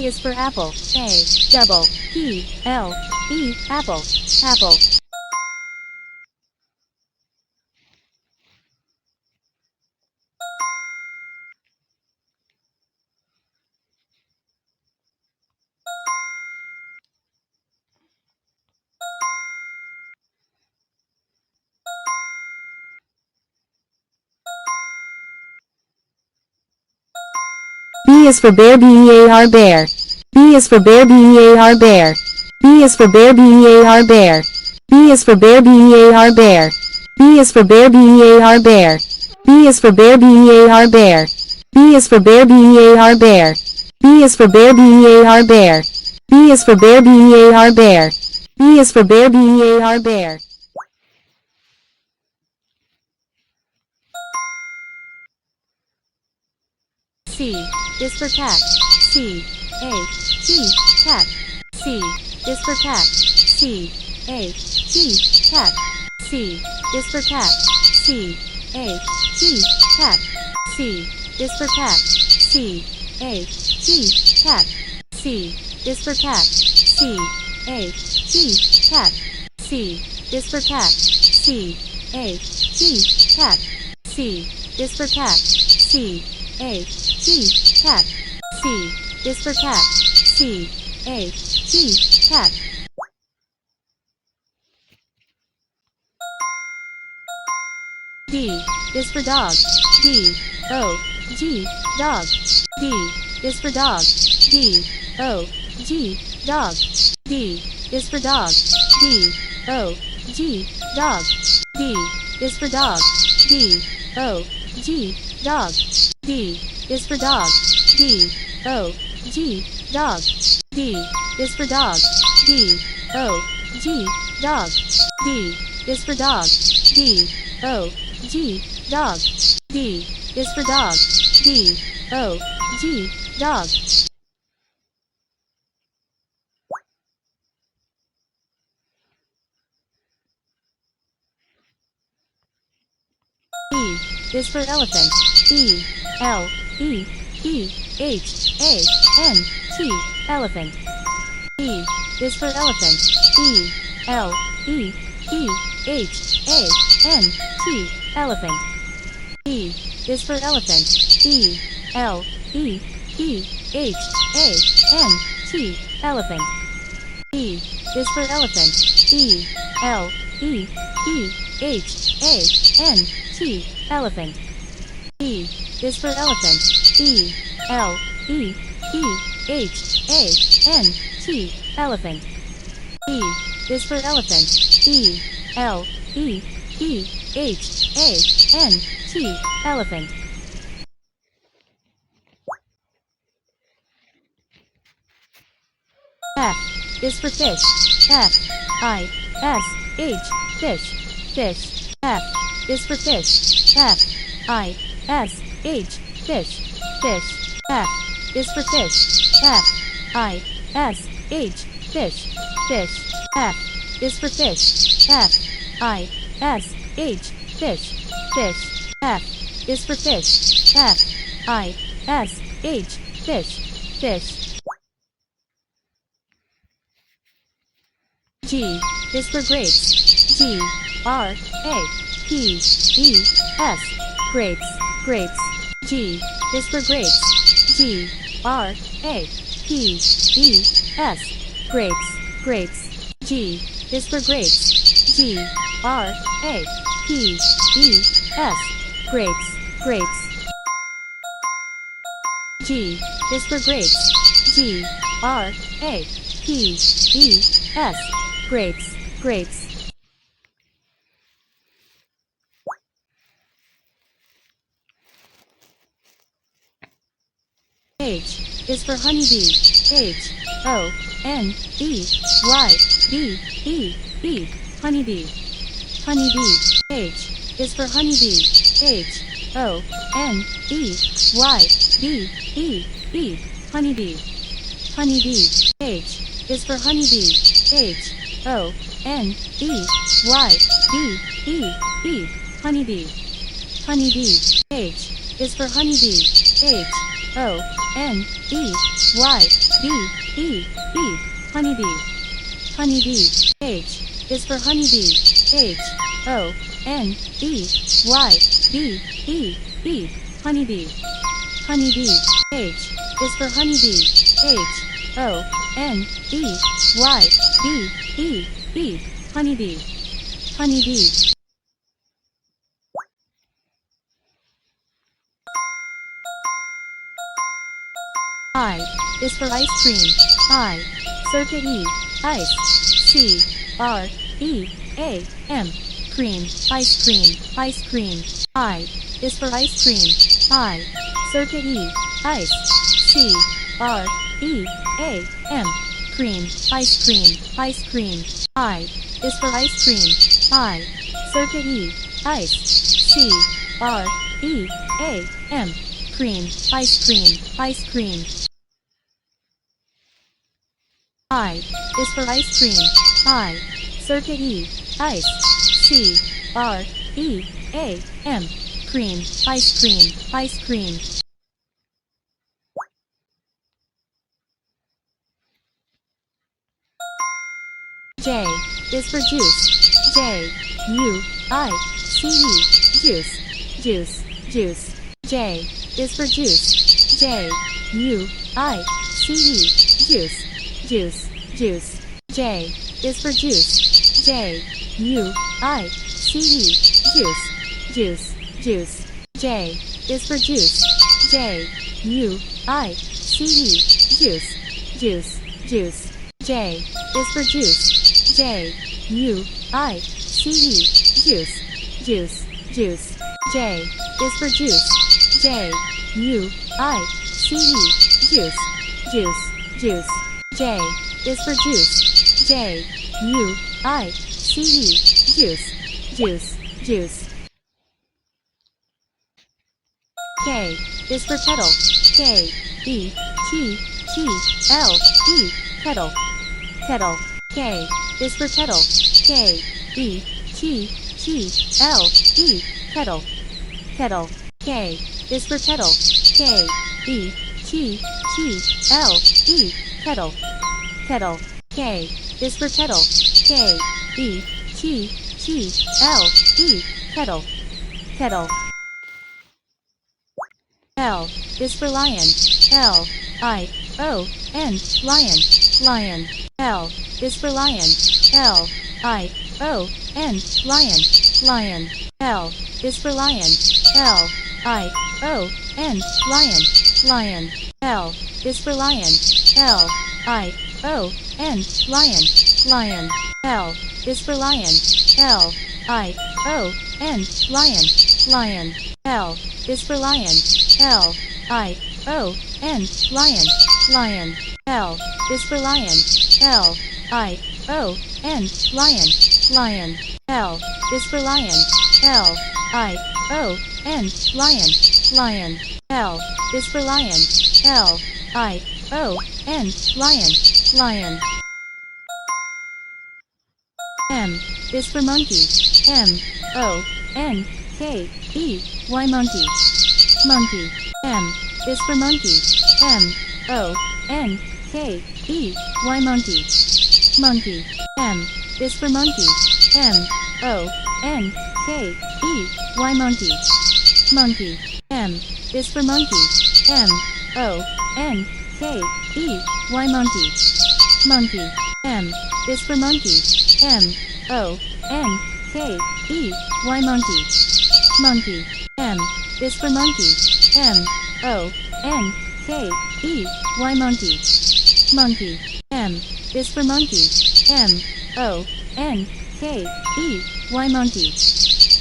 A is for apple. A-double-P-L-E, apple, apple. B is for bear. B-E-A-R, bear. B is for bear. B-E-A-R, bear. B is for bear. B-E-A-R, bear. B is for bear. B-E-A-R, bear. B is for bear. B-E-A-R, bear. B is for bear. B-E-A-R, bear. B is for bear. B-E-A-R, bear. B is for bear. B-E-A-R, bear. B is for bear. B-E-A-R, bear. B is for bear. B-E-A-R, bear. C is for cat. C-A-T, cat. C is for cat. C-A-T, cat. C is for cat. C-A-T, cat. C is for cat. C-A-T, cat. C is for cat. C-A-T, cat. C is for cat. C-A-T, cat. C is for cat. C-A-T, cat. C is for cat. C-A-T, cat. D is for dog. D-O-G, dog. D is for dog. D-O-G, dog. D is for dog. D-O-G, dog. D is for dog. D-O-G, dog. D is for dog. D-O-G, dog. D is for dog. D-O-G, dog. D is for dog. D-O-G, dog. D is for dog. D-O-G, dog. E is for elephant. E-L-E-P-H-A-N-T, elephant. E is for elephant. E-L-E-P-H-A-N-T, elephant. E is for elephant. E-L-E-P-H-A-N-T, elephant. E is for elephant. E-L-E-P-H-A-N-T, elephant. E is for elephant. E-L-E-P-H-A-N-T, elephant. E is for elephant. E-L-E-P-H-A-N-T, elephant. F is for fish. F-I-S-H, fish, fish. F is for fish. F-I-S-H, fish, fish. F is for fish. F-I-S-H, fish, fish. F is for fish. F-I-S-H, fish, fish. F is for fish. F-I-S-H, fish, fish. G is for grapes. G-R-A-P-E-S, grapes, grapes. G is for grapes. G-R-A-P-E-S, grapes, grapes. G is for grapes. G-R-A-P-E-S, grapes, grapes. G is for grapes. G-R-A-P-E-S, grapes, grapes. H is for honeybee. H-O-N-E-Y-B-E-E, honeybee, honeybee. H is for honeybee. H-O-N-E-Y-B-E-E, honeybee, honeybee. H is for honeybee. H-O-N-E-Y-B-E-E, honeybee, honeybee. H is for honeybee. O N E Y B E E honeybee. Honeybee. H is for honeybee. H O N E Y B E E honeybee. Honeybee. H is for honeybee. H O N E Y B E E honeybee. Honeybee. I is for ice cream. I. Circuit E. Ice. C. R. E. A. M. Cream. Ice cream. Ice cream. I is for ice cream. I. Circuit E. Ice. C. R. E. A. M. Cream. Ice cream. Ice cream. I is for ice cream. I. Circuit E. Ice. C. R. E. A. M. Cream. Ice cream. Ice cream. I is for ice cream. I. Circuit E. Ice. C. R. E. A. M. Cream. Ice cream. Ice cream. J is for juice. J. U. I. C. E. Juice. Juice. Juice. J is for juice. J. U. I. C. E. Juice. Juice. Juice. J is for juice. J. U. I. C. E. Juice. Juice. Juice. J is for juice. J. U. I. C. E. Juice. Juice. Juice. J is for juice. J. U. I. C. E. Juice. Juice. Juice. J is for juice. J. U. I. C. E. Juice. Juice. Juice. J is for juice. J. U. I. C. E. Juice. Juice. Juice. K is for kettle. K. E. T. T. L. E. Kettle. Kettle. K is for kettle. K. E. T. T. L. E. Kettle. Kettle. K is for kettle. K. E. T. T. L. E. Kettle. Kettle. K is for kettle. K. E. T. T. L. E. Kettle. Kettle. L is for lion. L. I. O. N. Lion. Lion. L is for lion. L. I. O. N. Lion. Lion. L is for lion. L. I. O. N. Lion. Lion. L is for lion. L. I. O. N. Lion. Lion. L is for lion. L. I. O. N. Lion. Lion. L is for lion. L. I. O. N. Lion. Lion. L is for lion. L. I. O. N. Lion. Lion. L is for lion. L. I. O. N. Lion. Lion. L is for lion. L. I. O. N. Lion. Lion. M is for monkey. M. O. N. K. E. Y. Monkey. Monkey. M is for monkey. M. O. N. K. E. Y. Monkey. Monkey. M is for monkey. M. O. N. K. E. Y. Monkey. Monkey. M is for monkey. M. O. N. K. E. Y. Monkey. Monkey. M is for monkey. M. O. N. K. E. Y. Monkey. Monkey. M is for monkey. M. O. N. K. E. Y. Monkey. Monkey. M is for monkey. M. O. N. K. E. Y. Monkey.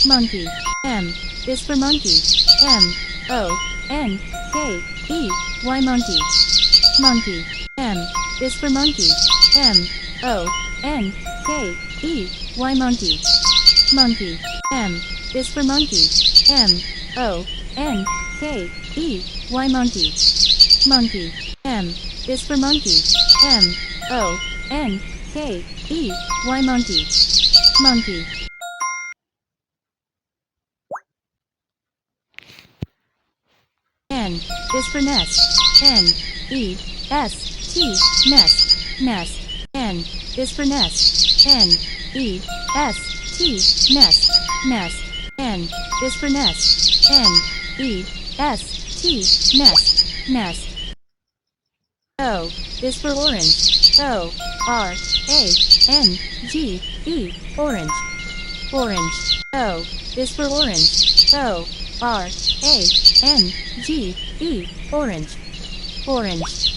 Monkey. M is for monkey. M. O. N. K. E. Y. Monkey. Monkey. M is for monkey. M. O. N. K. E. Y. Monkey. Monkey. M is for monkey. M. O. N. K. E. Y. Monkey. Monkey. M is for monkey. M. O. N. K. E. Y. Monkey. Monkey. N is for nest. N-E-S-T, nest, nest. N is for nest. N-E-S-T, nest, nest. N is for nest. N-E-S-T, nest, nest. O is for orange. O-R-A-N-G-E, orange, orange. O is for orange. O-R-A-N-G-E, orange, orange.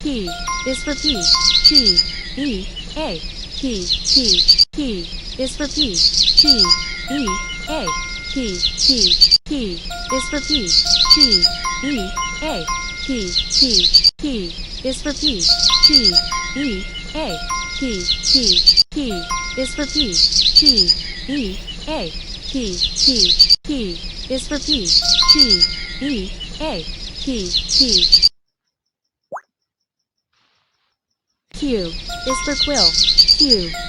P is for pea. P-E-A, pea, pea. P is for pea. P-E-A, pea, pea. P is for pea. P-E-A, pea, pea. P is for pea. P-E-A, pea, pea. P is for pea. P-E-A, pea, pea. P is for pea. P-E-A, pea, pea. Q is for quill. Q-U-I-L-L,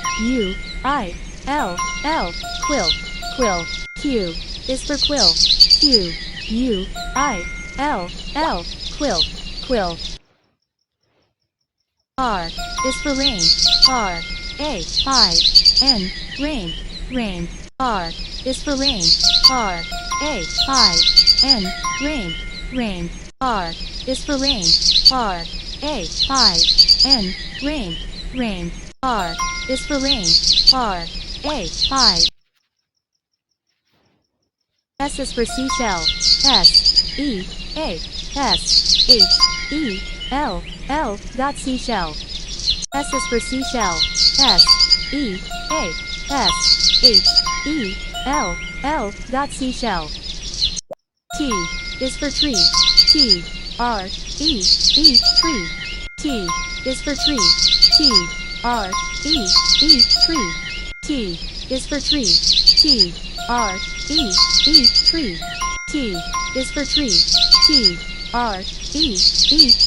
quill, quill. Q is for quill. Q-U-I-L-L, quill, quill. R is for rain. R-A-I-N, rain, rain. R is for rain. R-A-I-N, rain, rain. R is for rain. R-A-I-N, rain, rain. R is for rain. R-A-I. S is for seashell. S-E-A-S-H-E-L-L, dot seashell. S is for seashell. S-E-A-S-H-E-L-L, dot seashell. T is for tree. T-R-E-E, tree. T is for tree. T-R-E-E, tree. T is for tree. T-R-E-E, tree. T is for tree. T-R-E-E,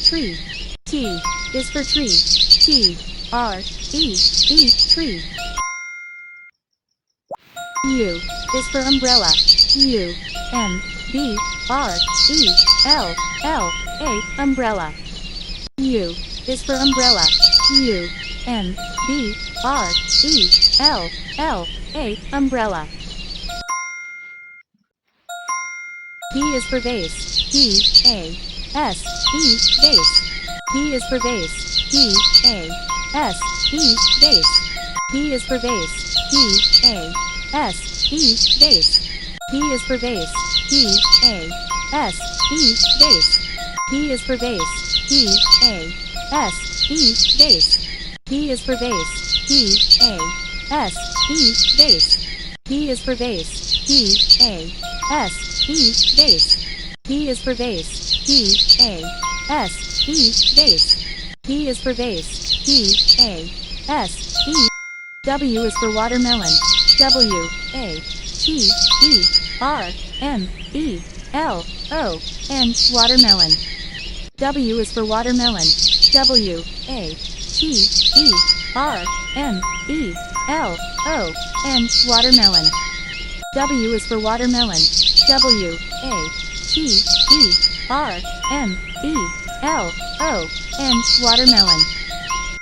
tree. T is for tree. T-R-E-E, tree. U is for umbrella. U-M-B-R-E-L-L-A, umbrella. U is for umbrella. U-M-B-R-E-L-L-A, umbrella. P is for vase. P-A-S-E, vase. P is for vase. P-A-S-E, vase. P is for vase. P-A-S-E, vase. P is for vase. P-A-S-E, vase. P is for vase. P-A-S-E, vase. P is for vase. P-A-S-E, vase. P is for vase. P-A-S-E, vase. P is for vase. P-A-S-E, vase. P is for vase. P-A-S-E. W is for watermelon. W-A-T-E-R-M-E-L-O-N, watermelon. W is for watermelon. W-A-T-E-R-M-E-L-O-N, watermelon. W is for watermelon. W-A-T-E-R-M-E-L-O-N, watermelon.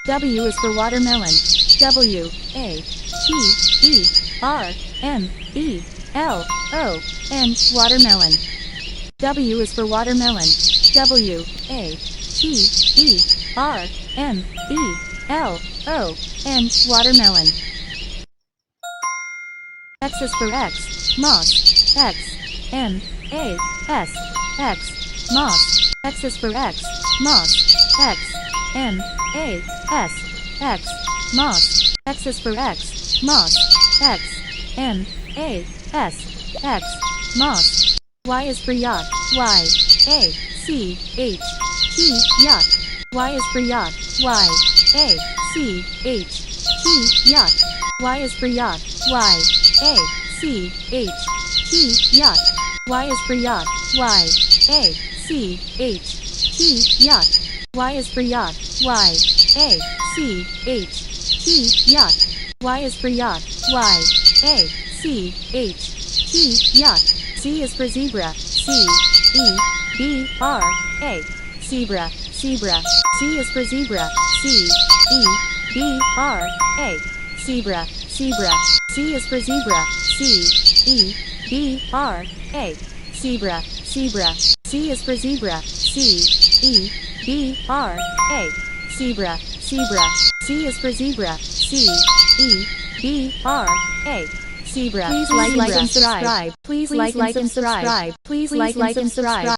W is for watermelon. W-A-T-E-R-M-E-L-O-N, watermelon. W is for watermelon. W-A-T-E-R-M-E-L-O-N, watermelon. X is for X, moss. X, M-A-S, X, moss. X is for X, moss. X, M-A-S, X, moss. X is for X, moss. X, M-A-S, X, moss. Y is for yacht. Y-A-C-H-T, yacht. Y is for yacht. Y-A-C-H-T, yacht. Y is for yacht. Y-A-C-H-T, yacht. Y is for yacht. Y-A-C-H-T, yacht. Y is for yacht. Y-A-C-H-T, yacht. Y is for yacht. Y-A-C-H-T, yacht. Z is for zebra. C-E-B-R-A. Zebra, zebra. C is for zebra. C-E-B-R-A. Zebra, zebra. C is for zebra. C-E-B-R-A. Zebra, zebra. C is for zebra. C-E-B-R-A. Zebra, zebra. C is for zebra. C-E-B-R-A. Zebra. Please like and subscribe. Please like and subscribe. Please like and subscribe.